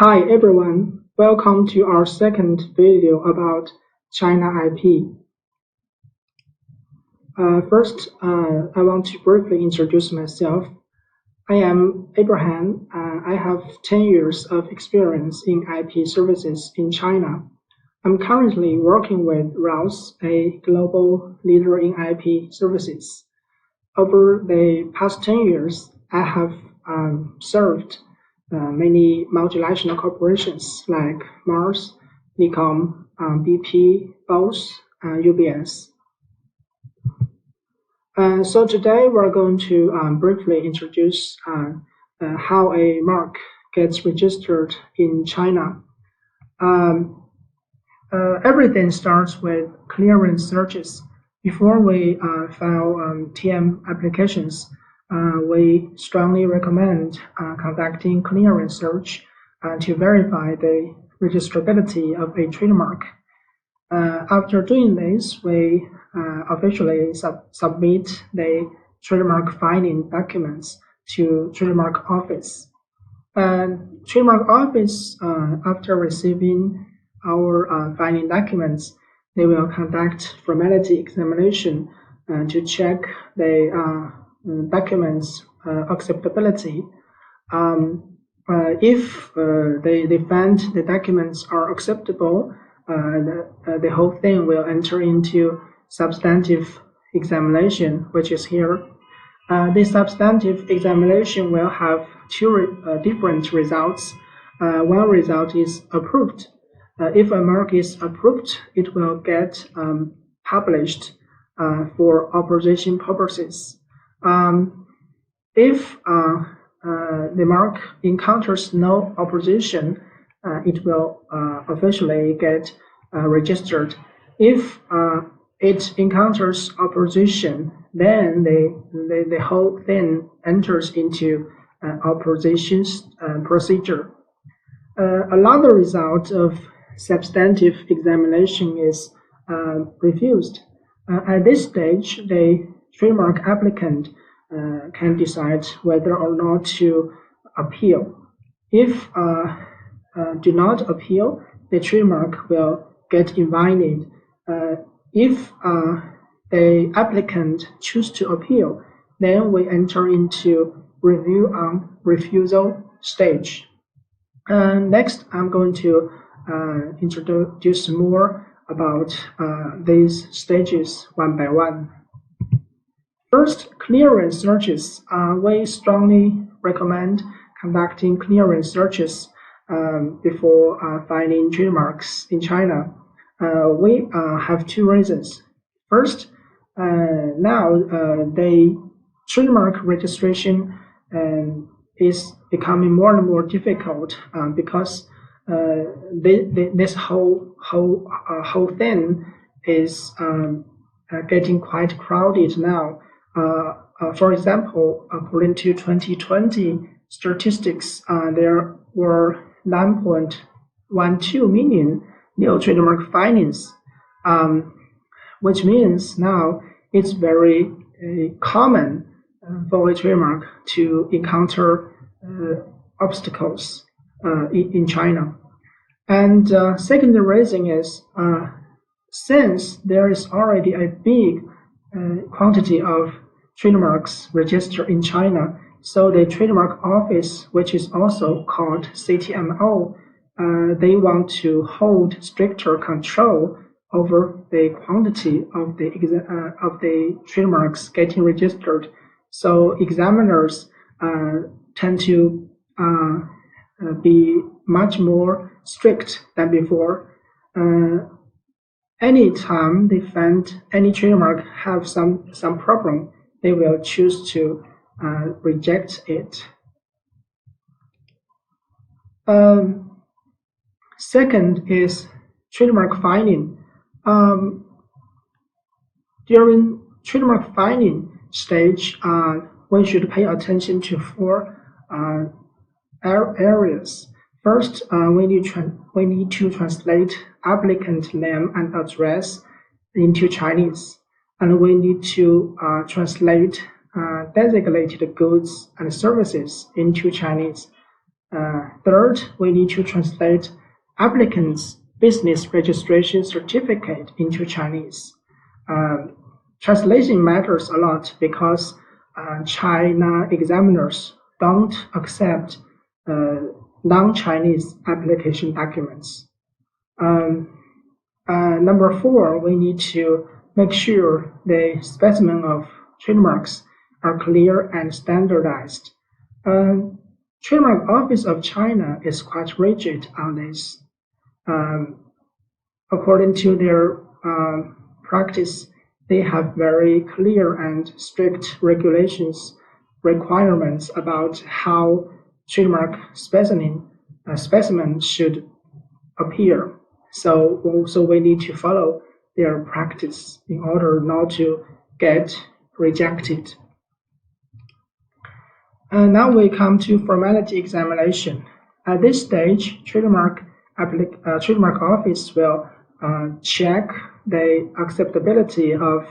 Hi everyone, welcome to our second video about China IP. I want to briefly introduce myself. I am Abraham. I have 10 years of experience in IP services in China. I'm currently working with Rouse, a global leader in IP services. Over the past 10 years, I have served many multinational corporations like Mars, Nikon, BP, Bose, UBS. So today we're going to briefly introduce how a mark gets registered in China. Everything starts with clearance searches. Before we file TM applications, we strongly recommend conducting clearance search to verify the registrability of a trademark. After doing this, we officially submit the trademark filing documents to trademark office. Trademark office, after receiving our filing documents, they will conduct formality examination to check the documents acceptability. If they find the documents are acceptable, the whole thing will enter into substantive examination, which is here. The substantive examination will have two different results. One result is approved. If a mark is approved, it will get published for opposition purposes. If the mark encounters no opposition, it will officially get registered. If it encounters opposition, then the whole thing enters into opposition procedure. Another result of substantive examination is refused. At this stage, the trademark applicant can decide whether or not to appeal. If do not appeal, the trademark will get invalid. If the applicant chooses to appeal, then we enter into review on refusal stage. Next, I'm going to introduce more about these stages one by one. First, clearance searches. We strongly recommend conducting clearance searches before filing trademarks in China. We have two reasons. First, now the trademark registration is becoming more and more difficult because this whole thing is getting quite crowded now. For example, according to 2020 statistics, there were 9.12 million new trademark filings, which means now it's very common for a trademark to encounter obstacles in China. And second reason is since there is already a big quantity of trademarks registered in China, so the trademark office, which is also called CTMO, they want to hold stricter control over the quantity of the trademarks getting registered. So examiners tend to be much more strict than before. Anytime they find any trademark have some problem, they will choose to reject it. Second is trademark filing. During trademark filing stage, one should pay attention to four areas. First, we need to translate applicant name and address into Chinese, and we need to translate designated goods and services into Chinese. Third, we need to translate applicants' business registration certificate into Chinese. Translation matters a lot because China examiners don't accept non-Chinese application documents. Number four, we need to make sure the specimen of trademarks are clear and standardized. Trademark Office of China is quite rigid on this. According to their practice, they have very clear and strict regulations, requirements about how trademark specimen should appear. So we need to follow their practice in order not to get rejected. And now we come to formality examination. At this stage, trademark office will check the acceptability of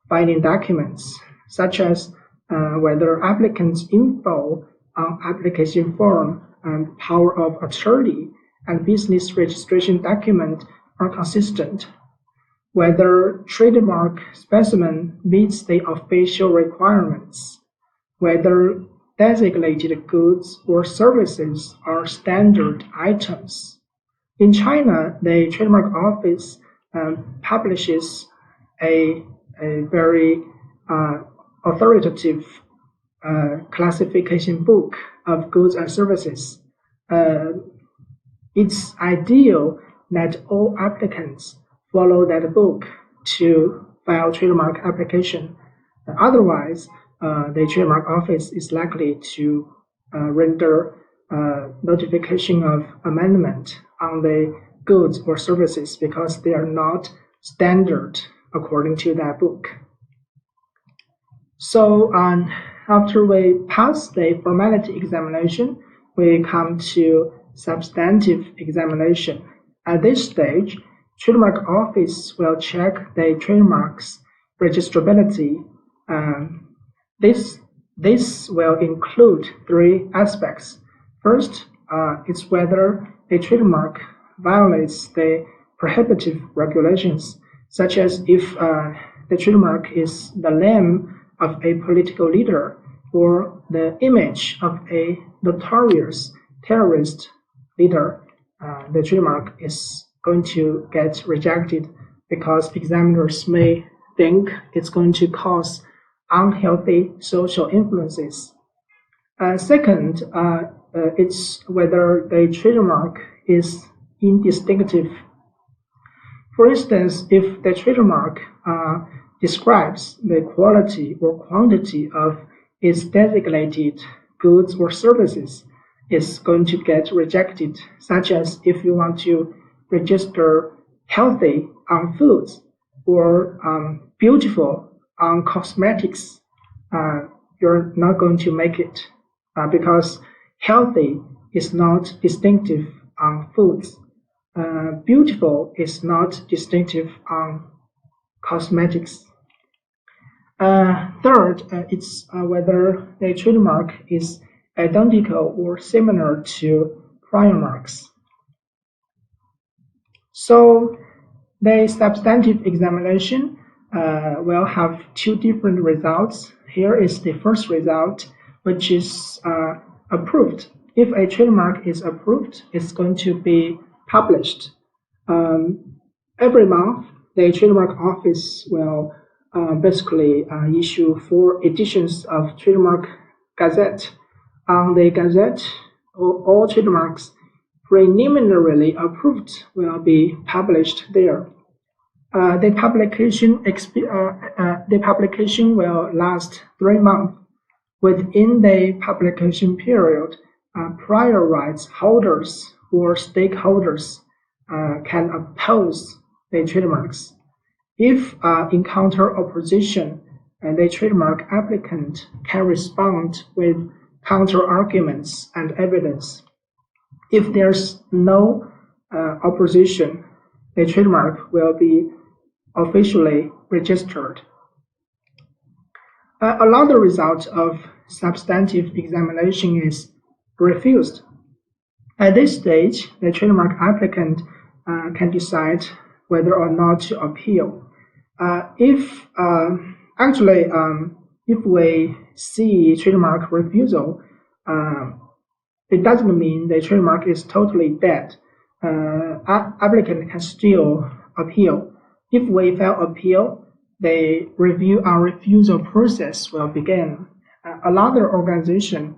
filing documents, such as whether applicant's info on application form and power of attorney and business registration document are consistent, whether trademark specimen meets the official requirements, whether designated goods or services are standard items. In China, the trademark office publishes a very authoritative classification book of goods and services. It's ideal that all applicants follow that book to file trademark application. Otherwise, the trademark office is likely to render notification of amendment on the goods or services because they are not standard according to that book. So after we pass the formality examination, we come to substantive examination. At this stage, trademark office will check the trademark's registrability. This will include three aspects. First, it's whether a trademark violates the prohibitive regulations, such as if the trademark is the name of a political leader or the image of a notorious terrorist leader. The trademark is going to get rejected because examiners may think it's going to cause unhealthy social influences. Second, it's whether the trademark is indistinctive. For instance, if the trademark describes the quality or quantity of its designated goods or services, it's going to get rejected, such as if you want to register healthy on foods or beautiful on cosmetics, you're not going to make it because healthy is not distinctive on foods. Beautiful is not distinctive on cosmetics. Third, it's whether the trademark is identical or similar to prior marks. So the substantive examination will have two different results. Here is the first result, which is approved. If a trademark is approved, it's going to be published. Every month, the trademark office will basically issue 4 editions of trademark gazette. On the gazette, all trademarks preliminarily approved will be published there. The publication will last 3 months. Within the publication period, prior rights holders or stakeholders can oppose the trademarks. If encounter opposition, the trademark applicant can respond with counter-arguments and evidence. If there's no opposition, the trademark will be officially registered. Another result of substantive examination is refused. At this stage, the trademark applicant can decide whether or not to appeal. If we see trademark refusal, it doesn't mean the trademark is totally dead. Applicant can still appeal. If we fail appeal, the review and refusal process will begin. Another organization,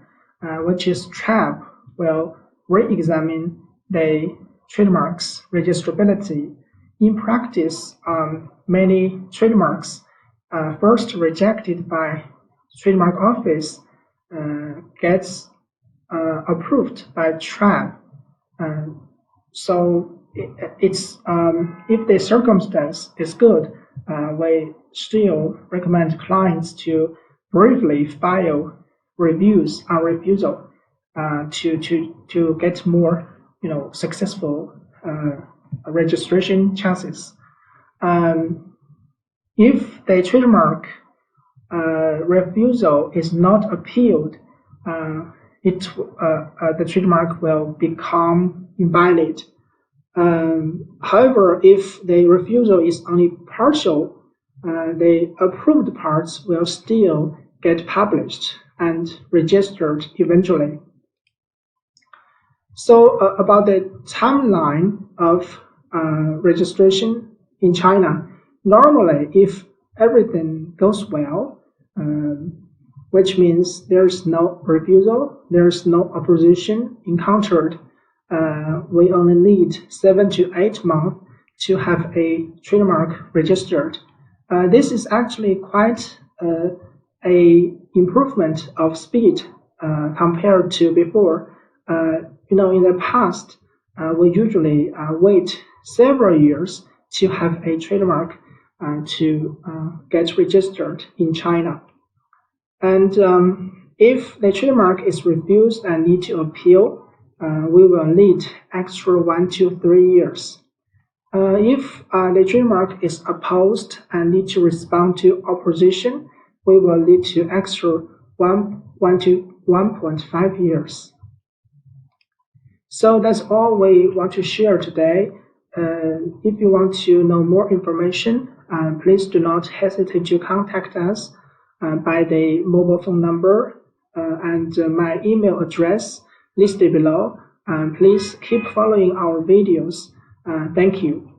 which is TRAP, will re-examine the trademark's registrability. In practice, many trademarks first rejected by trademark office gets approved by TRAP. So it's if the circumstance is good, we still recommend clients to briefly file reviews on refusal to get more successful registration chances. If the trademark refusal is not appealed, the trademark will become invalid. However, if the refusal is only partial, the approved parts will still get published and registered eventually. So about the timeline of registration in China, normally if everything goes well, which means there's no refusal, there's no opposition encountered, we only need 7 to 8 months to have a trademark registered. This is actually quite a improvement of speed compared to before. In the past, we usually wait several years to have a trademark to get registered in China. And if the trademark is refused and need to appeal, we will need extra 1 to 3 years. If the trademark is opposed and need to respond to opposition, we will need to extra 1 to 1.5 years. So that's all we want to share today. If you want to know more information, please do not hesitate to contact us by the mobile phone number and my email address listed below. Please keep following our videos. Thank you.